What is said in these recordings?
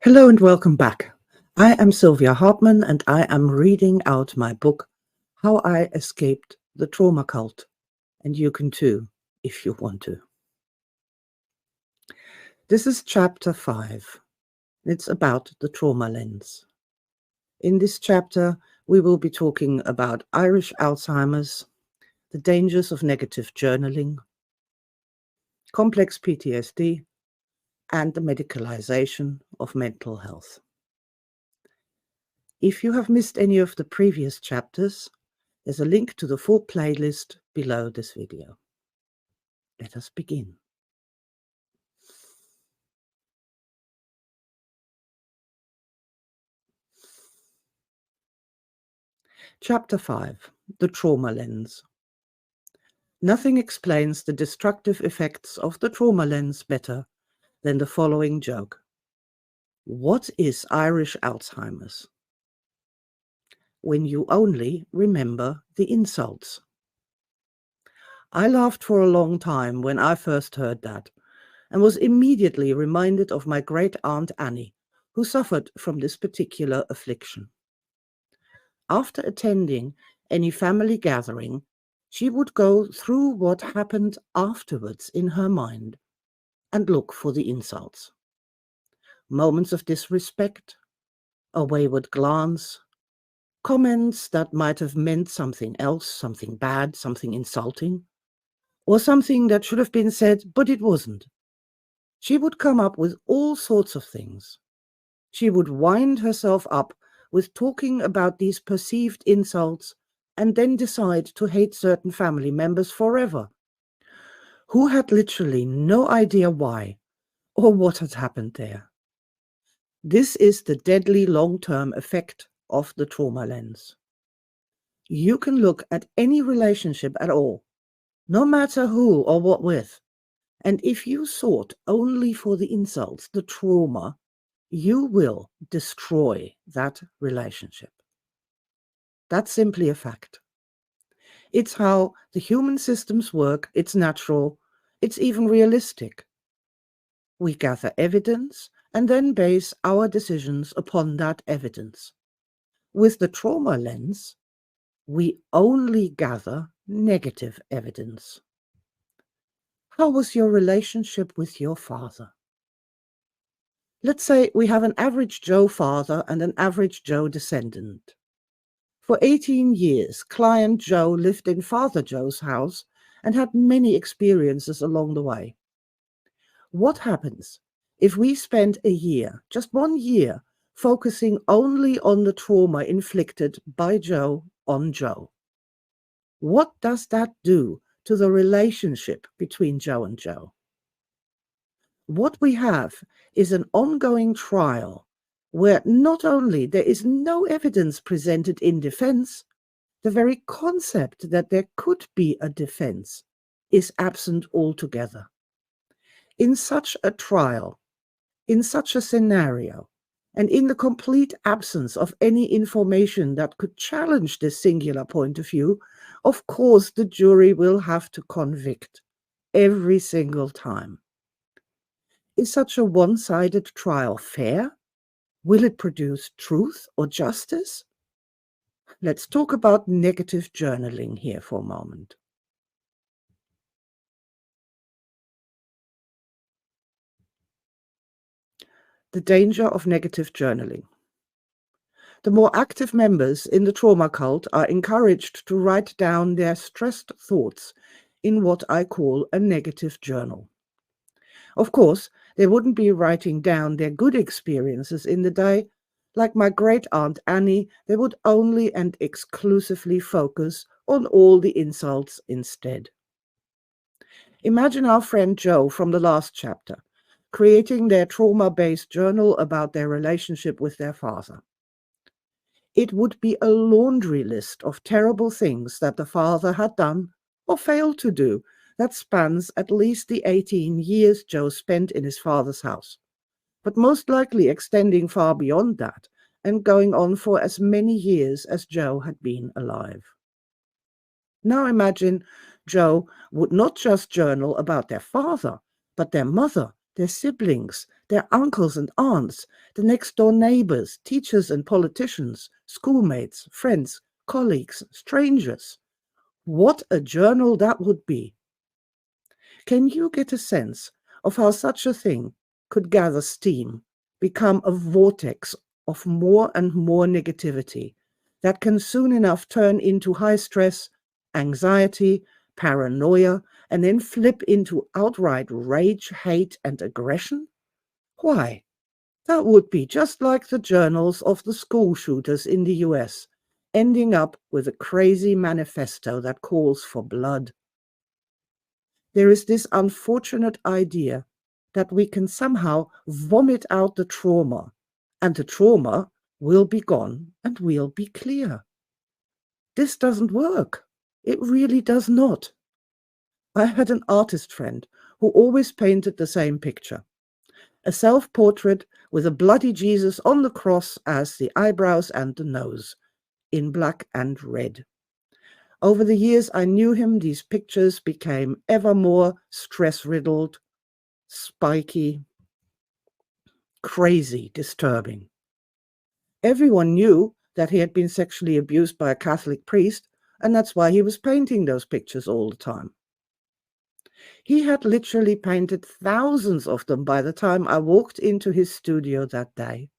Hello and welcome back. I am Sylvia Hartmann and I am reading out my book, How I Escaped the Trauma Cult. And you can too, if you want to. This is chapter 5. It's about the trauma lens. In this chapter, we will be talking about Irish Alzheimer's, the dangers of negative journaling, complex PTSD, and the medicalisation of mental health. If you have missed any of the previous chapters, there's a link to the full playlist below this video. Let us begin. Chapter 5. The Trauma Lens. Nothing explains the destructive effects of the trauma lens better than the following joke. What is Irish Alzheimer's? When you only remember the insults. I laughed for a long time when I first heard that, and was immediately reminded of my great-aunt Annie, who suffered from this particular affliction. After attending any family gathering, she would go through what happened afterwards in her mind and look for the insults. Moments of disrespect, a wayward glance, comments that might have meant something else, something bad, something insulting, or something that should have been said, but it wasn't. She would come up with all sorts of things. She would wind herself up with talking about these perceived insults and then decide to hate certain family members forever, who had literally no idea why or what had happened there. This is the deadly long-term effect of the trauma lens. You can look at any relationship at all, no matter who or what with, and if you sought only for the insults, the trauma, you will destroy that relationship. That's simply a fact. It's how the human systems work, it's natural, it's even realistic. We gather evidence and then base our decisions upon that evidence. With the trauma lens, we only gather negative evidence. How was your relationship with your father? Let's say we have an average Joe father and an average Joe descendant. For 18 years, client Joe lived in Father Joe's house and had many experiences along the way. What happens if we spend a year, just 1 year, focusing only on the trauma inflicted by Joe on Joe? What does that do to the relationship between Joe and Joe? What we have is an ongoing trial where not only there is no evidence presented in defense, the very concept that there could be a defense is absent altogether. In such a trial, in such a scenario, and in the complete absence of any information that could challenge this singular point of view, of course the jury will have to convict every single time. Is such a one-sided trial fair? Will it produce truth or justice? Let's talk about negative journaling here for a moment. The danger of negative journaling. The more active members in the trauma cult are encouraged to write down their stressed thoughts in what I call a negative journal. Of course, they wouldn't be writing down their good experiences in the day. Like my great-aunt Annie, they would only and exclusively focus on all the insults instead. Imagine our friend Joe from the last chapter, creating their trauma-based journal about their relationship with their father. It would be a laundry list of terrible things that the father had done or failed to do that spans at least the 18 years Joe spent in his father's house, but most likely extending far beyond that and going on for as many years as Joe had been alive. Now imagine Joe would not just journal about their father, but their mother, their siblings, Their uncles and aunts, the next-door neighbors, teachers and politicians, schoolmates, friends, colleagues, strangers. What a journal that would be! Can you get a sense of how such a thing could gather steam, become a vortex of more and more negativity that can soon enough turn into high stress, anxiety, paranoia, and then flip into outright rage, hate, and aggression? Why, that would be just like the journals of the school shooters in the US, ending up with a crazy manifesto that calls for blood. There is this unfortunate idea that we can somehow vomit out the trauma, and the trauma will be gone and we'll be clear. This doesn't work. It really does not. I had an artist friend who always painted the same picture. A self-portrait with a bloody Jesus on the cross as the eyebrows and the nose, in black and red. Over the years I knew him, these pictures became ever more stress-riddled, spiky, crazy, disturbing. Everyone knew that he had been sexually abused by a Catholic priest, and that's why he was painting those pictures all the time. He had literally painted thousands of them by the time I walked into his studio that day.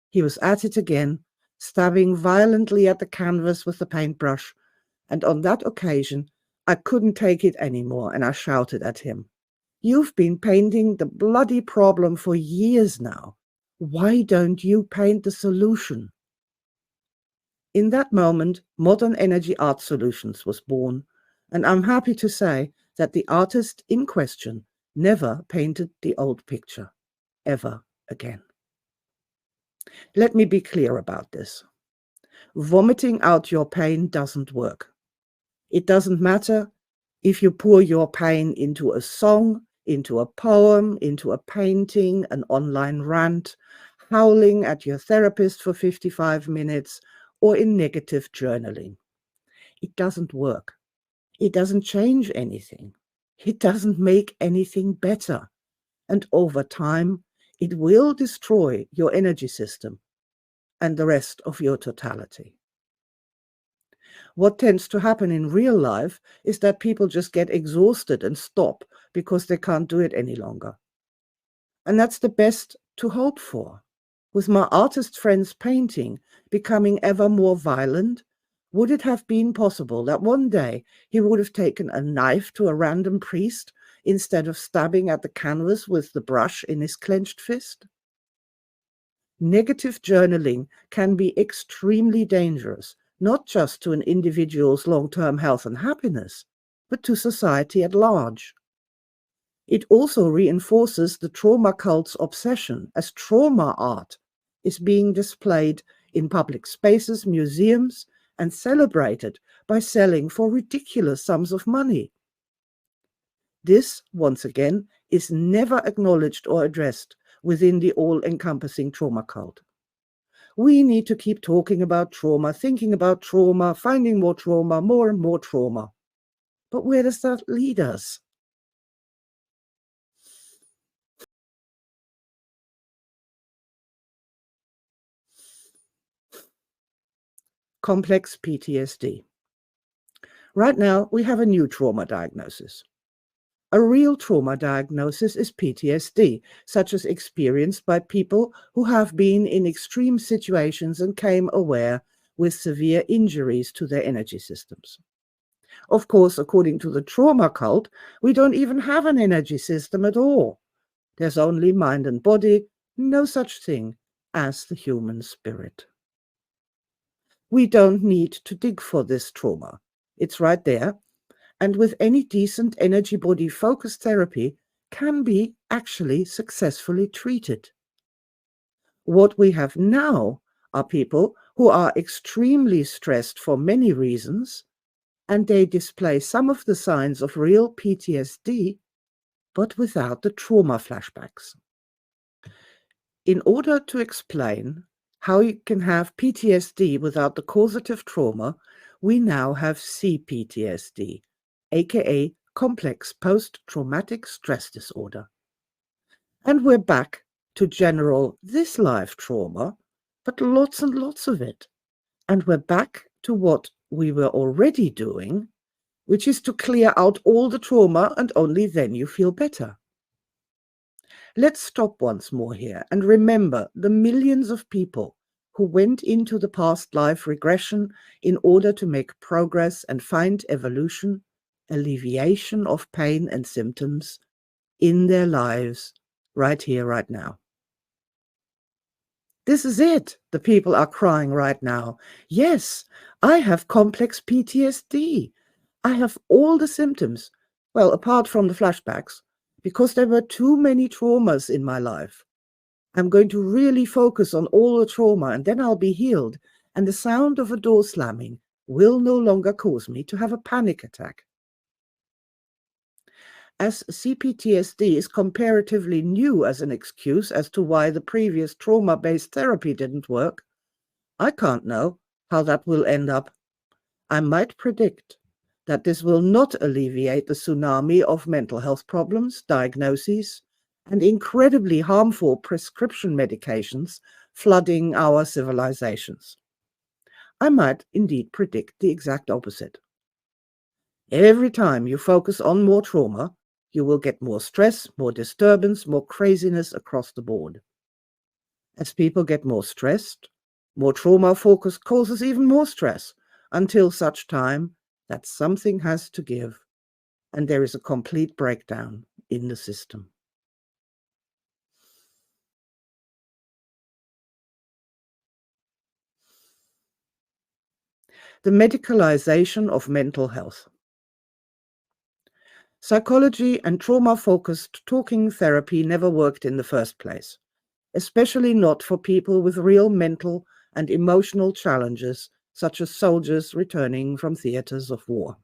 He was at it again, stabbing violently at the canvas with the paintbrush, and on that occasion I couldn't take it anymore, and I shouted at him, "You've been painting the bloody problem for years now. Why don't you paint the solution?" In that moment, Modern Energy Art Solutions was born, and I'm happy to say that the artist in question never painted the old picture, ever again. Let me be clear about this. Vomiting out your pain doesn't work. It doesn't matter if you pour your pain into a song, into a poem, into a painting, an online rant, howling at your therapist for 55 minutes, or in negative journaling. It doesn't work. It doesn't change anything. It doesn't make anything better. And over time, it will destroy your energy system and the rest of your totality. What tends to happen in real life is that people just get exhausted and stop because they can't do it any longer. And that's the best to hope for. With my artist friend's painting becoming ever more violent, would it have been possible that one day he would have taken a knife to a random priest instead of stabbing at the canvas with the brush in his clenched fist? Negative journaling can be extremely dangerous, not just to an individual's long-term health and happiness, but to society at large. It also reinforces the trauma cult's obsession as trauma art is being displayed in public spaces, museums, and celebrated by selling for ridiculous sums of money. This, once again, is never acknowledged or addressed within the all-encompassing trauma cult. We need to keep talking about trauma, thinking about trauma, finding more trauma, more and more trauma. But where does that lead us? Complex PTSD. Right now, we have a new trauma diagnosis. A real trauma diagnosis is PTSD, such as experienced by people who have been in extreme situations and came aware with severe injuries to their energy systems. Of course, according to the trauma cult, we don't even have an energy system at all. There's only mind and body, no such thing as the human spirit. We don't need to dig for this trauma. It's right there, and with any decent energy body focused therapy can be actually successfully treated. What we have now are people who are extremely stressed for many reasons, and they display some of the signs of real PTSD, but without the trauma flashbacks. In order to explain how you can have PTSD without the causative trauma, we now have CPTSD, aka complex post-traumatic stress disorder. And we're back to general this life trauma, but lots and lots of it. And we're back to what we were already doing, which is to clear out all the trauma, and only then you feel better. Let's stop once more here and remember the millions of people who went into the past life regression in order to make progress and find evolution, alleviation of pain and symptoms in their lives right here, right now. This is it. The people are crying right now. Yes, I have complex PTSD. I have all the symptoms. Well, apart from the flashbacks, because there were too many traumas in my life. I'm going to really focus on all the trauma, and then I'll be healed. And the sound of a door slamming will no longer cause me to have a panic attack. As CPTSD is comparatively new as an excuse as to why the previous trauma-based therapy didn't work, I can't know how that will end up. I might predict that this will not alleviate the tsunami of mental health problems, diagnoses, and incredibly harmful prescription medications flooding our civilizations. I might indeed predict the exact opposite. Every time you focus on more trauma, you will get more stress, more disturbance, more craziness across the board. As people get more stressed, more trauma focus causes even more stress, until such time that something has to give and there is a complete breakdown in the system. The medicalization of mental health. Psychology and trauma-focused talking therapy never worked in the first place, especially not for people with real mental and emotional challenges, such as soldiers returning from theaters of war.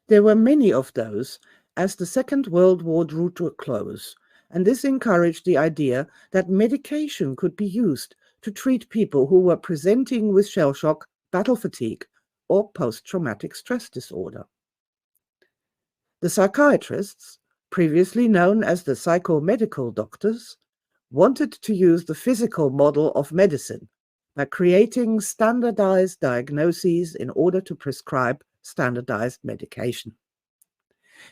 There were many of those as the Second World War drew to a close, and this encouraged the idea that medication could be used to treat people who were presenting with shell shock, battle fatigue, or post-traumatic stress disorder. The psychiatrists, previously known as the psychomedical doctors, wanted to use the physical model of medicine by creating standardized diagnoses in order to prescribe standardized medication.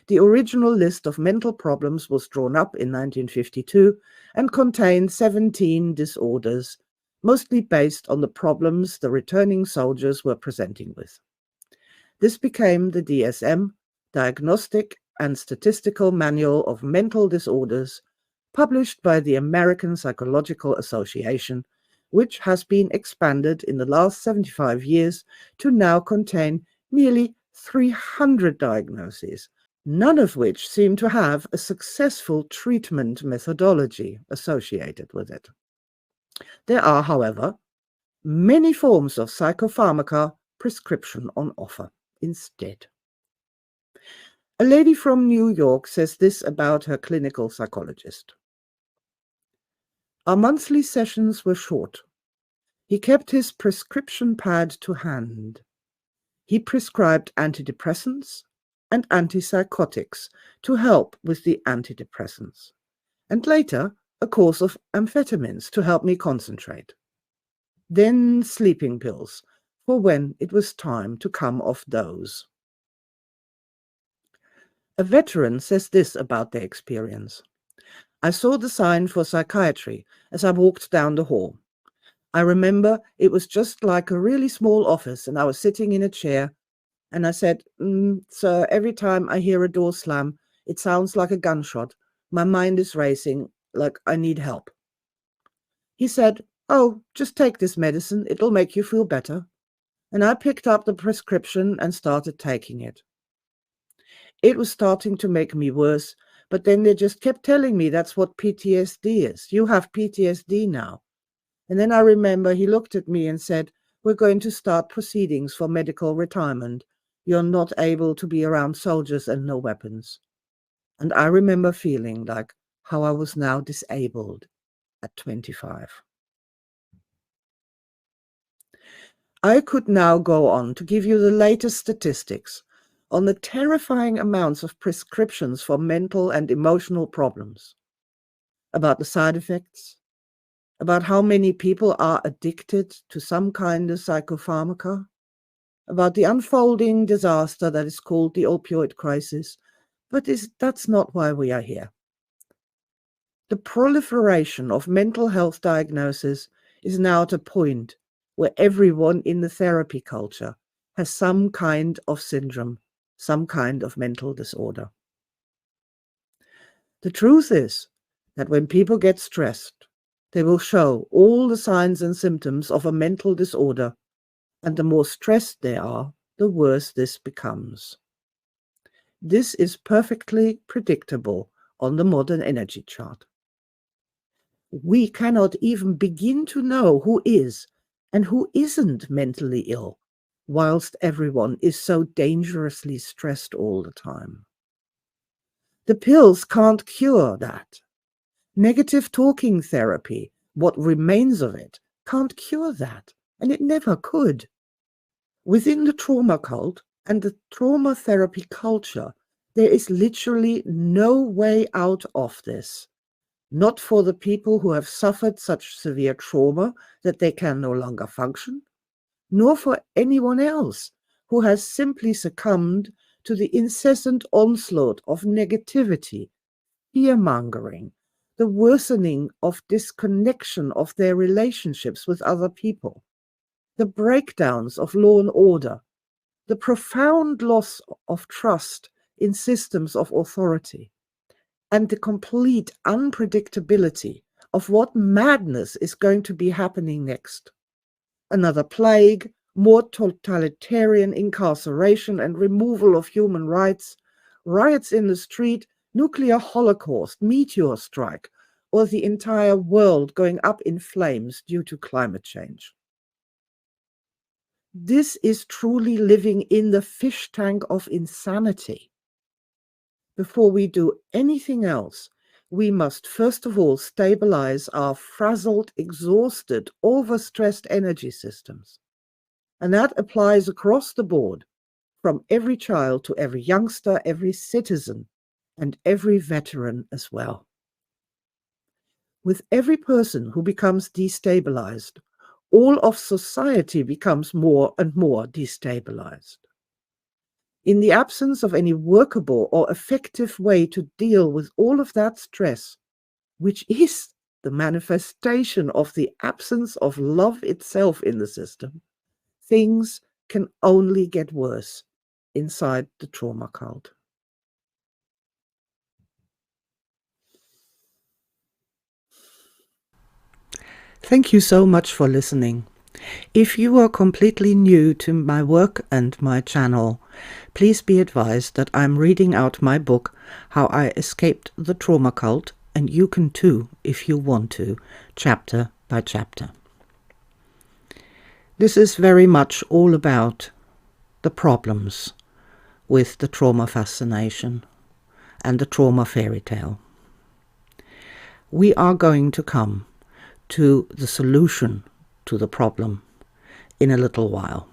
The original list of mental problems was drawn up in 1952 and contained 17 disorders, mostly based on the problems the returning soldiers were presenting with. This became the DSM, Diagnostic and Statistical Manual of Mental Disorders, published by the American Psychological Association, which has been expanded in the last 75 years to now contain nearly 300 diagnoses, none of which seem to have a successful treatment methodology associated with it. There are, however, many forms of psychopharmaca prescription on offer instead. A lady from New York says this about her clinical psychologist. Our monthly sessions were short. He kept his prescription pad to hand. He prescribed antidepressants and antipsychotics to help with the antidepressants, and later a course of amphetamines to help me concentrate. Then sleeping pills for when it was time to come off those. A veteran says this about their experience. I saw the sign for psychiatry as I walked down the hall. I remember it was just like a really small office, and I was sitting in a chair, and I said, "Sir, every time I hear a door slam, it sounds like a gunshot. My mind is racing, like I need help." He said, "Oh, just take this medicine. It'll make you feel better." And I picked up the prescription and started taking it. It was starting to make me worse, but then they just kept telling me that's what PTSD is. You have PTSD now. And then I remember he looked at me and said, "We're going to start proceedings for medical retirement. You're not able to be around soldiers and no weapons." And I remember feeling like how I was now disabled at 25. I could now go on to give you the latest statistics on the terrifying amounts of prescriptions for mental and emotional problems. about the side effects, about how many people are addicted to some kind of psychopharmaca, about the unfolding disaster that is called the opioid crisis, but that's not why we are here. The proliferation of mental health diagnosis is now at a point where everyone in the therapy culture has some kind of syndrome, some kind of mental disorder. The truth is that when people get stressed, they will show all the signs and symptoms of a mental disorder, and the more stressed they are, the worse this becomes. This is perfectly predictable on the modern energy chart. We cannot even begin to know who is and who isn't mentally ill, whilst everyone is so dangerously stressed all the time. The pills can't cure that. Negative talking therapy, what remains of it, can't cure that, and it never could. Within the trauma cult and the trauma therapy culture, there is literally no way out of this. Not for the people who have suffered such severe trauma that they can no longer function, nor for anyone else who has simply succumbed to the incessant onslaught of negativity, fear-mongering, the worsening of disconnection of their relationships with other people, the breakdowns of law and order, the profound loss of trust in systems of authority, and the complete unpredictability of what madness is going to be happening next. Another plague, more totalitarian incarceration and removal of human rights, riots in the street, nuclear holocaust, meteor strike, or the entire world going up in flames due to climate change. This is truly living in the fish tank of insanity. Before we do anything else, we must first of all stabilize our frazzled, exhausted, overstressed energy systems. And that applies across the board, from every child to every youngster, every citizen, and every veteran as well. With every person who becomes destabilized, all of society becomes more and more destabilized. In the absence of any workable or effective way to deal with all of that stress, which is the manifestation of the absence of love itself in the system, things can only get worse inside the trauma cult. Thank you so much for listening. If you are completely new to my work and my channel, please be advised that I'm reading out my book, How I Escaped the Trauma Cult, and you can too, if you want to, chapter by chapter. This is very much all about the problems with the trauma fascination and the trauma fairy tale. We are going to come to the solution to the problem in a little while.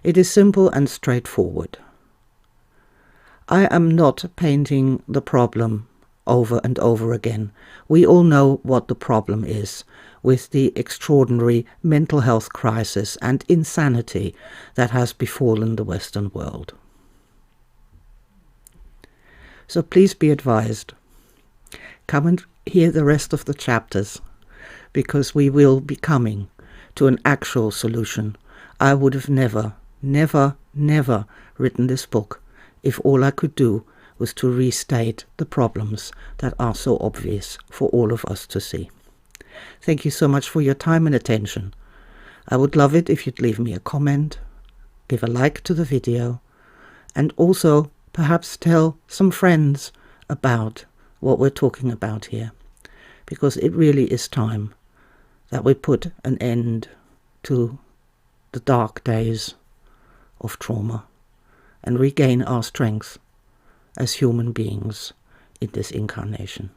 It is simple and straightforward. I am not painting the problem over and over again. We all know what the problem is with the extraordinary mental health crisis and insanity that has befallen the Western world. So please be advised. Come and hear the rest of the chapters, because we will be coming to an actual solution. I would have never written this book if all I could do was to restate the problems that are so obvious for all of us to see. Thank you so much for your time and attention. I would love it if you'd leave me a comment, give a like to the video, and also perhaps tell some friends about what we're talking about here, because it really is time that we put an end to the dark days of trauma and regain our strength as human beings in this incarnation.